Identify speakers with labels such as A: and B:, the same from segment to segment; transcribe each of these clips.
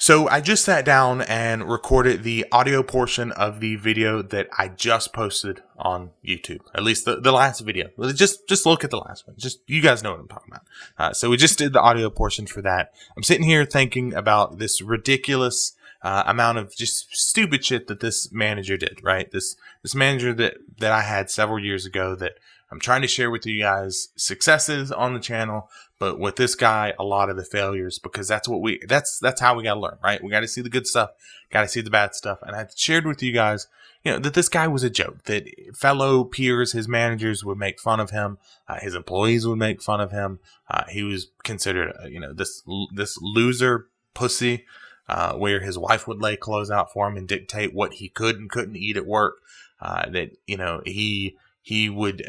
A: So I just sat down and recorded the audio portion of the video that I just posted on YouTube. At least the last video. Just look at the last one. Just, you guys know what I'm talking about. So we just did the audio portion for that. I'm sitting here thinking about this ridiculous amount of just stupid shit that this manager did, right? This manager that I had several years ago that I'm trying to share with you guys successes on the channel, but with this guy, a lot of the failures, because that's how we gotta learn, right? We gotta see the good stuff, gotta see the bad stuff. And I shared with you guys, that this guy was a joke, that fellow peers, his managers would make fun of him, his employees would make fun of him. He was considered, this loser pussy, where his wife would lay clothes out for him and dictate what he could and couldn't eat at work. He would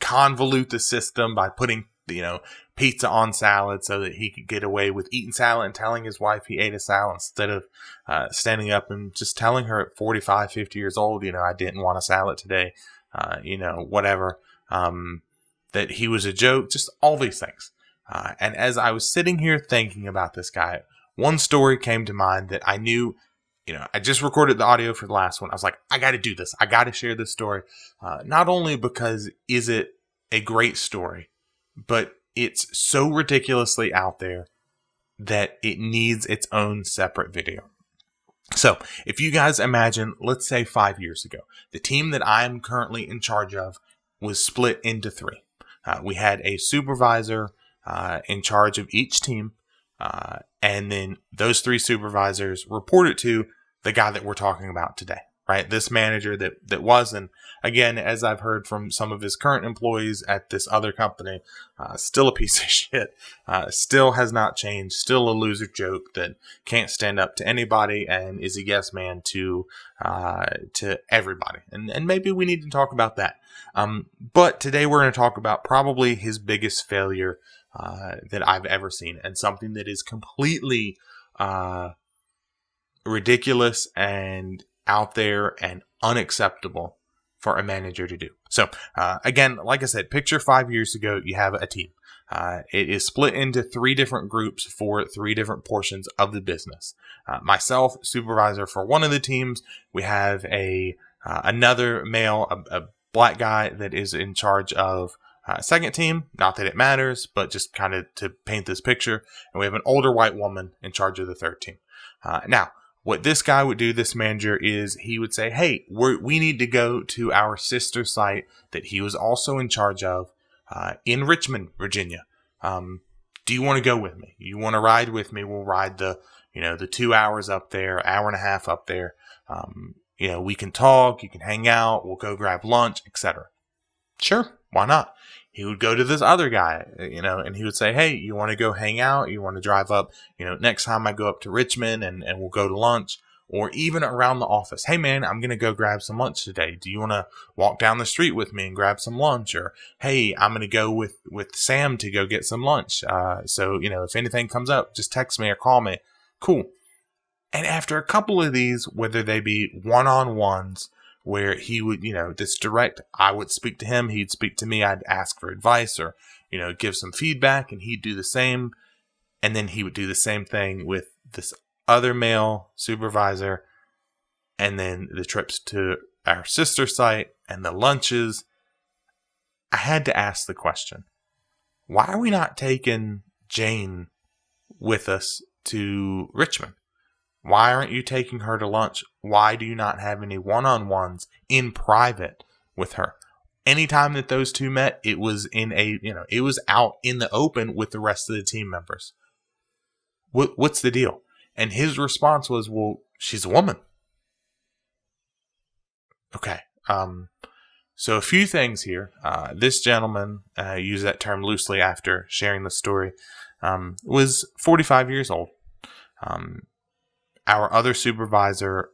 A: convolute the system by putting, pizza on salad so that he could get away with eating salad and telling his wife he ate a salad instead of standing up and just telling her at 45, 50 years old, I didn't want a salad today, whatever, that he was a joke, just all these things. And as I was sitting here thinking about this guy, one story came to mind that I knew. I just recorded the audio for the last one. I was like, I got to do this. I got to share this story. Not only because is it a great story, but it's so ridiculously out there that it needs its own separate video. So if you guys imagine, let's say 5 years ago, the team that I'm currently in charge of was split into three. We had a supervisor in charge of each team. And then those three supervisors reported to the guy that we're talking about today, right? This manager that was, and again, as I've heard from some of his current employees at this other company, still a piece of shit, still has not changed, still a loser joke that can't stand up to anybody and is a yes man to everybody. And maybe we need to talk about that. But today we're going to talk about probably his biggest failure that I've ever seen, and something that is completely ridiculous and out there and unacceptable for a manager to do. So again, like I said, picture 5 years ago, you have a team. It is split into three different groups for three different portions of the business. Myself, supervisor for one of the teams. We have another male, a black guy that is in charge of second team. Not that it matters, but just kind of to paint this picture. And we have an older white woman in charge of the third team. Now, what this guy would do, this manager, is he would say, hey, we need to go to our sister site that he was also in charge of in Richmond, Virginia. Do you want to go with me? You want to ride with me? We'll ride the 2 hours up there, hour and a half up there. We can talk, you can hang out, we'll go grab lunch, etc. Sure, why not? He would go to this other guy, and he would say, hey, you want to go hang out? You want to drive up, next time I go up to Richmond and we'll go to lunch, or even around the office. Hey man, I'm going to go grab some lunch today. Do you want to walk down the street with me and grab some lunch? Or, hey, I'm going to go with Sam to go get some lunch. So, if anything comes up, just text me or call me. Cool. And after a couple of these, whether they be one-on-ones, where he would, this direct, I would speak to him, he'd speak to me, I'd ask for advice or, give some feedback, and he'd do the same. And then he would do the same thing with this other male supervisor. And then the trips to our sister site and the lunches. I had to ask the question, why are we not taking Jane with us to Richmond? Why aren't you taking her to lunch? Why do you not have any one-on-ones in private with her? Anytime that those two met, it was it was out in the open with the rest of the team members. What's the deal? And his response was, well, she's a woman. Okay. So a few things here. This gentleman, used that term loosely after sharing the story, was 45 years old. Our other supervisor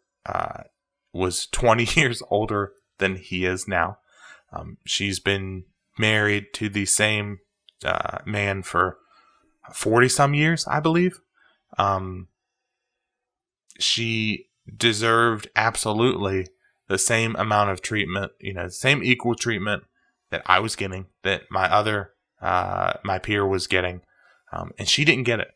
A: was 20 years older than he is now. She's been married to the same man for 40-some years, I believe. She deserved absolutely the same amount of treatment, the same equal treatment that I was getting, that my peer was getting, and she didn't get it.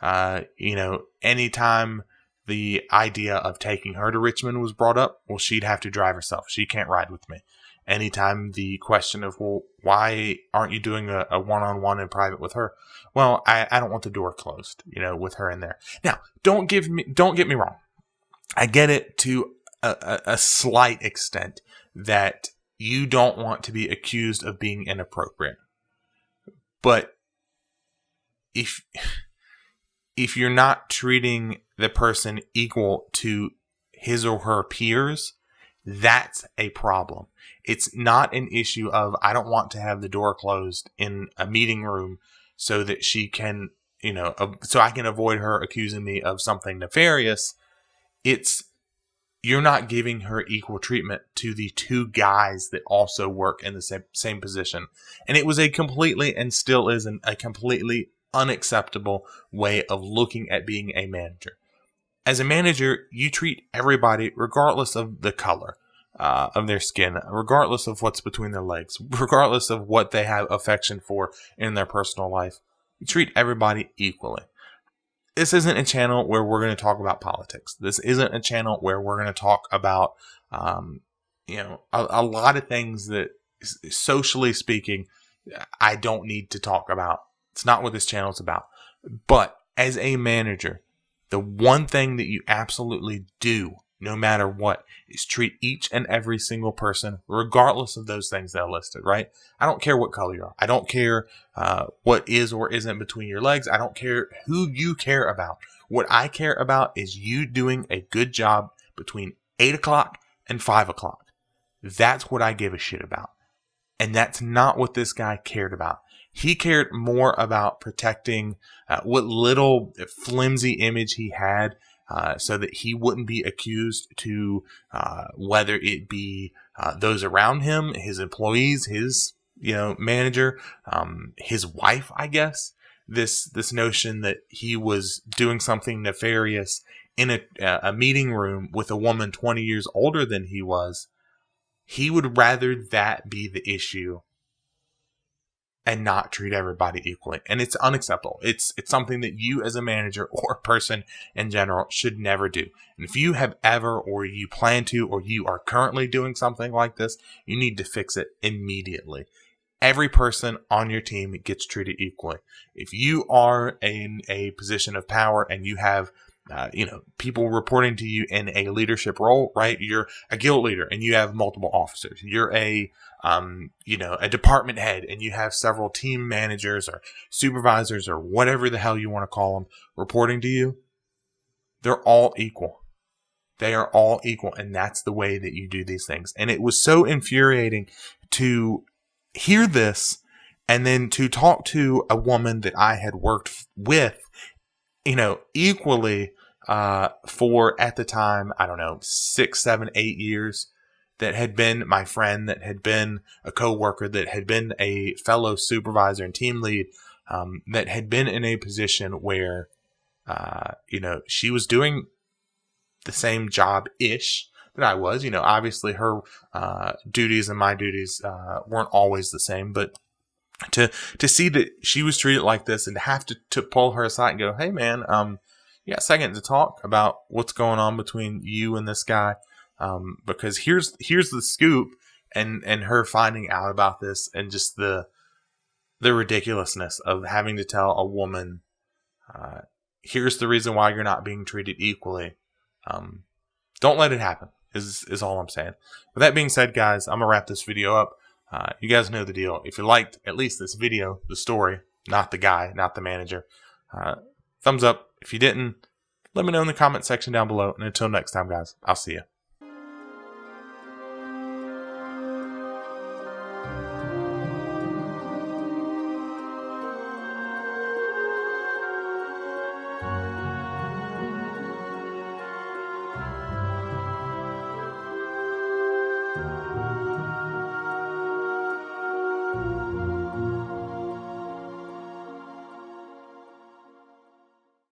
A: Anytime the idea of taking her to Richmond was brought up, well, she'd have to drive herself. She can't ride with me. Anytime the question of, well, why aren't you doing a one-on-one in private with her? Well, I don't want the door closed, with her in there. Now, don't get me wrong. I get it to a slight extent that you don't want to be accused of being inappropriate. But if you're not treating the person equal to his or her peers, that's a problem. It's not an issue of, I don't want to have the door closed in a meeting room so that she can, so I can avoid her accusing me of something nefarious. It's, you're not giving her equal treatment to the two guys that also work in the same position. And it was a completely, and still is, a completely unacceptable way of looking at being a manager. As a manager, you treat everybody regardless of the color of their skin, regardless of what's between their legs, regardless of what they have affection for in their personal life. You treat everybody equally. This isn't a channel where we're going to talk about politics. This isn't a channel where we're going to talk about, a lot of things that, socially speaking, I don't need to talk about. It's not what this channel is about. But as a manager, the one thing that you absolutely do, no matter what, is treat each and every single person, regardless of those things that are listed, right? I don't care what color you are. I don't care what is or isn't between your legs. I don't care who you care about. What I care about is you doing a good job between 8 o'clock and 5 o'clock. That's what I give a shit about. And that's not what this guy cared about. He cared more about protecting what little flimsy image he had, so that he wouldn't be accused to whether it be those around him, his employees, his manager, his wife, I guess. This notion that he was doing something nefarious in a meeting room with a woman 20 years older than he was. He would rather that be the issue and not treat everybody equally. And it's unacceptable. It's something that you as a manager or a person in general should never do. And if you have ever, or you plan to, or you are currently doing something like this, you need to fix it immediately. Every person on your team gets treated equally. If you are in a position of power and you have people reporting to you in a leadership role, right? You're a guild leader and you have multiple officers. You're a department head and you have several team managers or supervisors or whatever the hell you want to call them reporting to you. They're all equal. They are all equal. And that's the way that you do these things. And it was so infuriating to hear this and then to talk to a woman that I had worked with, equally for, at the time, 6, 7, 8 years, that had been my friend, that had been a coworker, that had been a fellow supervisor and team lead, that had been in a position where, she was doing the same job-ish that I was. Obviously her duties and my duties weren't always the same, but to see that she was treated like this and to have to pull her aside and go, hey man, you got a second to talk about what's going on between you and this guy, because here's the scoop, and her finding out about this, and just the ridiculousness of having to tell a woman, here's the reason why you're not being treated equally. Don't let it happen is all I'm saying. With that being said, guys, I'm gonna wrap this video up. You guys know the deal. If you liked at least this video, the story, not the guy, not the manager, thumbs up. If you didn't, let me know in the comment section down below. And until next time, guys, I'll see you.